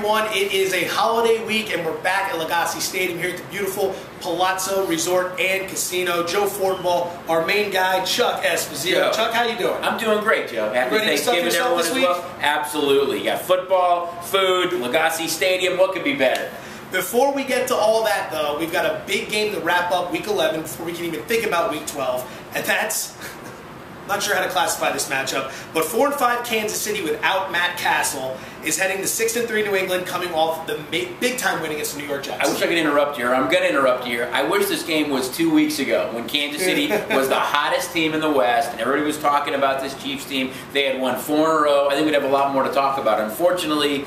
everyone. It is a holiday week, and we're back at Lagasse Stadium here at the beautiful Palazzo Resort and Casino. Joe Fortenbaugh, our main guy, Chuck Esposito. Joe. Chuck, how you doing? I'm doing great, Joe. Happy Thanksgiving to everyone as well. Absolutely. You got football, food, Lagasse Stadium. What could be better? Before we get to all that, though, we've got a big game to wrap up Week 11 before we can even think about Week 12, and that's... Not sure how to classify this matchup, but 4-5 Kansas City without Matt Castle is heading to 6-3 New England, coming off the big-time win against the New York Jets. I wish I could interrupt you. I'm going to interrupt you here. I wish this game was 2 weeks ago when Kansas City was the hottest team in the West, and everybody was talking about this Chiefs team. They had won 4 in a row. I think we'd have a lot more to talk about. Unfortunately,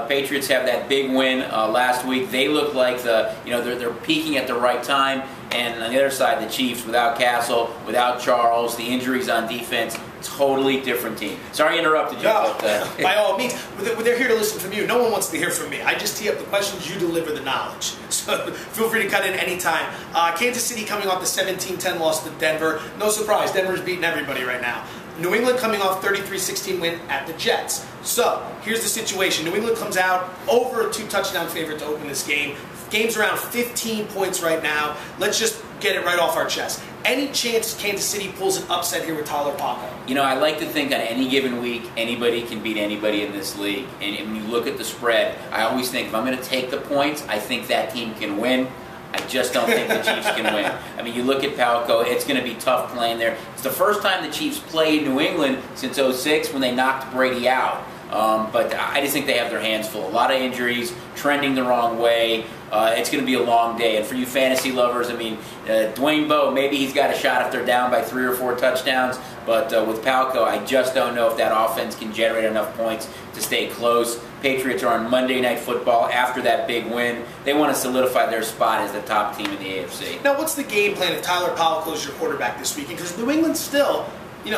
Patriots have that big win last week. They look like they're peaking at the right time. And on the other side, the Chiefs, without Castle, without Charles, the injuries on defense, totally different team. Sorry I interrupted you. No, but, by all means. They're here to listen from you. No one wants to hear from me. I just tee up the questions, you deliver the knowledge. So feel free to cut in anytime. Kansas City coming off the 17-10 loss to Denver. No surprise, Denver's beating everybody right now. New England coming off 33-16 win at the Jets. So here's the situation. New England comes out over a 2-touchdown favorite to open this game. Game's around 15 points right now. Let's just get it right off our chest. Any chance Kansas City pulls an upset here with Tyler Palazzo? You know, I like to think on any given week, anybody can beat anybody in this league. And when you look at the spread, I always think if I'm going to take the points, I think that team can win. I just don't think the Chiefs can win. I mean, you look at Palazzo, it's going to be tough playing there. It's the first time the Chiefs played New England since '06 when they knocked Brady out. But I just think they have their hands full. A lot of injuries, trending the wrong way. It's going to be a long day. And for you fantasy lovers, I mean, Dwayne Bowe, maybe he's got a shot if they're down by 3 or 4 touchdowns. But with Palazzo, I just don't know if that offense can generate enough points to stay close. Patriots are on Monday Night Football after that big win. They want to solidify their spot as the top team in the AFC. Now, what's the game plan if Tyler Palazzo is your quarterback this weekend? Because New England still...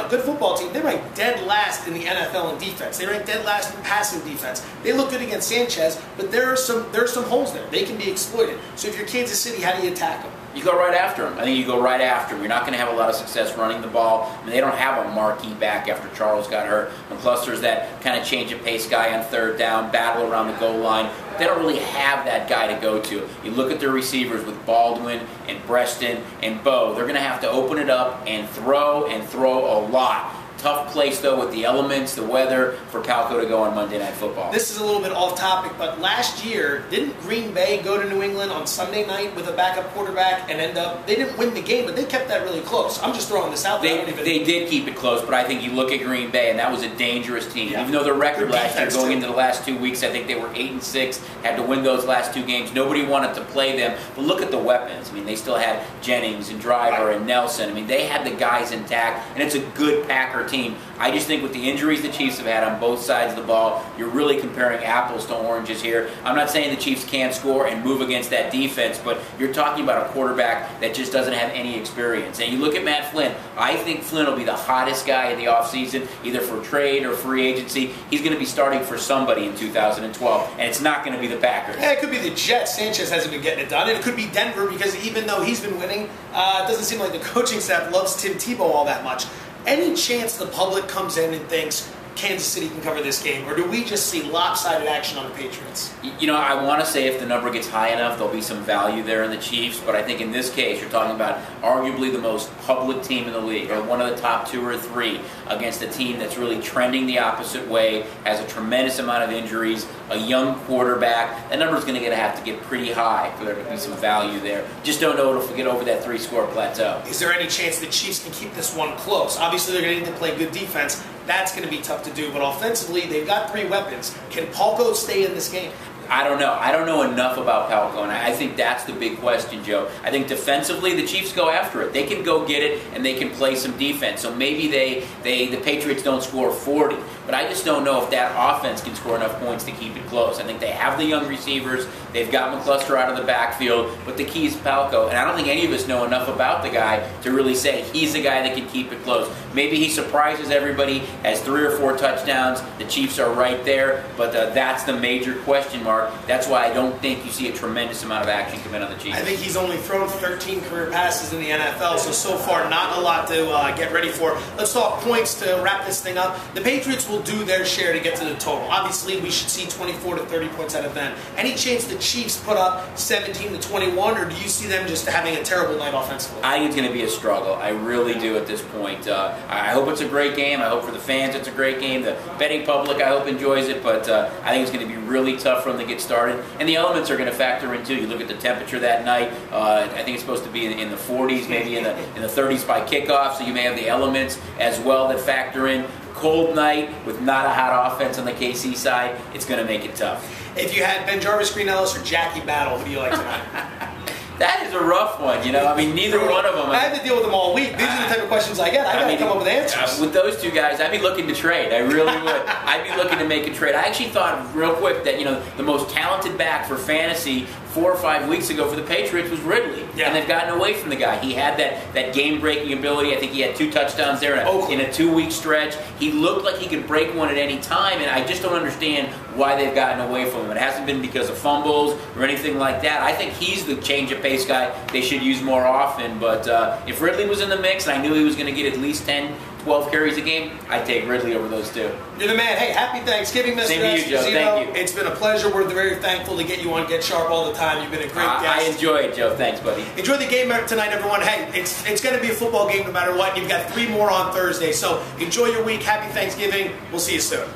good football team. They rank dead last in the NFL in defense. They rank dead last in passing defense. They look good against Sanchez, but there are some holes there. They can be exploited. So if you're Kansas City, how do you attack them? You go right after him. I think you go right after him. You're not going to have a lot of success running the ball. I mean, they don't have a marquee back after Charles got hurt. McCluster's that kind of change of pace guy on third down, battle around the goal line. They don't really have that guy to go to. You look at their receivers with Baldwin and Breaston and Bowe. They're going to have to open it up and throw a lot. Tough place, though, with the elements, the weather, for Palazzo to go on Monday Night Football. This is a little bit off topic, but last year, didn't Green Bay go to New England on Sunday night with a backup quarterback and end up, they didn't win the game, but they kept that really close. I'm just throwing this out there. They did keep it close, but I think you look at Green Bay, and that was a dangerous team. Yeah. Even though their record last year, going into the last 2 weeks, I think they were 8-6, had to win those last 2 games. Nobody wanted to play them, but look at the weapons. I mean, they still had Jennings and Driver and Nelson. I mean, they had the guys intact, and it's a good Packer team. I just think with the injuries the Chiefs have had on both sides of the ball, you're really comparing apples to oranges here. I'm not saying the Chiefs can't score and move against that defense, but you're talking about a quarterback that just doesn't have any experience. And you look at Matt Flynn. I think Flynn will be the hottest guy in the offseason, either for trade or free agency. He's going to be starting for somebody in 2012, and it's not going to be the Packers. Yeah, it could be the Jets. Sanchez hasn't been getting it done. And it could be Denver because even though he's been winning, it doesn't seem like the coaching staff loves Tim Tebow all that much. Any chance the public comes in and thinks Kansas City can cover this game, or do we just see lopsided action on the Patriots? You know, I want to say if the number gets high enough, there'll be some value there in the Chiefs, but I think in this case, you're talking about arguably the most public team in the league, or one of the top 2 or 3, against a team that's really trending the opposite way, has a tremendous amount of injuries, a young quarterback. That number's going to have to get pretty high for there to be some value there. Just don't know if we get over that 3-score plateau. Is there any chance the Chiefs can keep this one close? Obviously, they're going to need to play good defense. That's going to be tough to do, but offensively, they've got 3 weapons. Can Palazzo stay in this game? I don't know. I don't know enough about Palazzo, and I think that's the big question, Joe. I think defensively, the Chiefs go after it. They can go get it, and they can play some defense. So maybe the Patriots don't score 40, but I just don't know if that offense can score enough points to keep it close. I think they have the young receivers. They've got McCluster out of the backfield, but the key is Palazzo, and I don't think any of us know enough about the guy to really say he's the guy that can keep it close. Maybe he surprises everybody, has 3 or 4 touchdowns. The Chiefs are right there, but that's the major question mark are. That's why I don't think you see a tremendous amount of action come in on the Chiefs. I think he's only thrown 13 career passes in the NFL, so far not a lot to get ready for. Let's talk points to wrap this thing up. The Patriots will do their share to get to the total. Obviously, we should see 24 to 30 points out of them. Any chance the Chiefs put up 17 to 21, or do you see them just having a terrible night offensively? I think it's going to be a struggle. I really do at this point. I hope it's a great game. I hope for the fans it's a great game. The betting public, I hope, enjoys it, but I think it's going to be really tough for them to get started. And the elements are going to factor in too. You look at the temperature that night. I think it's supposed to be in the 40s, maybe in the 30s by kickoff. So you may have the elements as well that factor in. Cold night with not a hot offense on the KC side. It's going to make it tough. If you had Ben Jarvis, Green Ellis, or Jackie Battle, who do you like tonight? That is a rough one, you know. I mean, neither one of them. I had to deal with them all week. These are the type of questions I get. I got to come up with answers. With those two guys, I'd be looking to trade. I really would. I'd be looking to make a trade. I actually thought real quick that, you know, the most talented back for fantasy 4 or 5 weeks ago for the Patriots was Ridley. Yeah. And they've gotten away from the guy. He had that game-breaking ability. I think he had 2 touchdowns there in a 2-week stretch. He looked like he could break one at any time, and I just don't understand why they've gotten away from him. It hasn't been because of fumbles or anything like that. I think he's the change-of-pace guy they should use more often. But if Ridley was in the mix and I knew he was going to get at least 10, 12 carries a game, I'd take Ridley over those two. You're the man. Hey, happy Thanksgiving, Mr. Same to you, Joe. Esposito. Thank you. It's been a pleasure. We're very thankful to get you on Get Sharp all the time. You've been a great guest. I enjoy it, Joe. Thanks, buddy. Enjoy the game tonight, everyone. Hey, it's going to be a football game no matter what. You've got 3 more on Thursday. So enjoy your week. Happy Thanksgiving. We'll see you soon.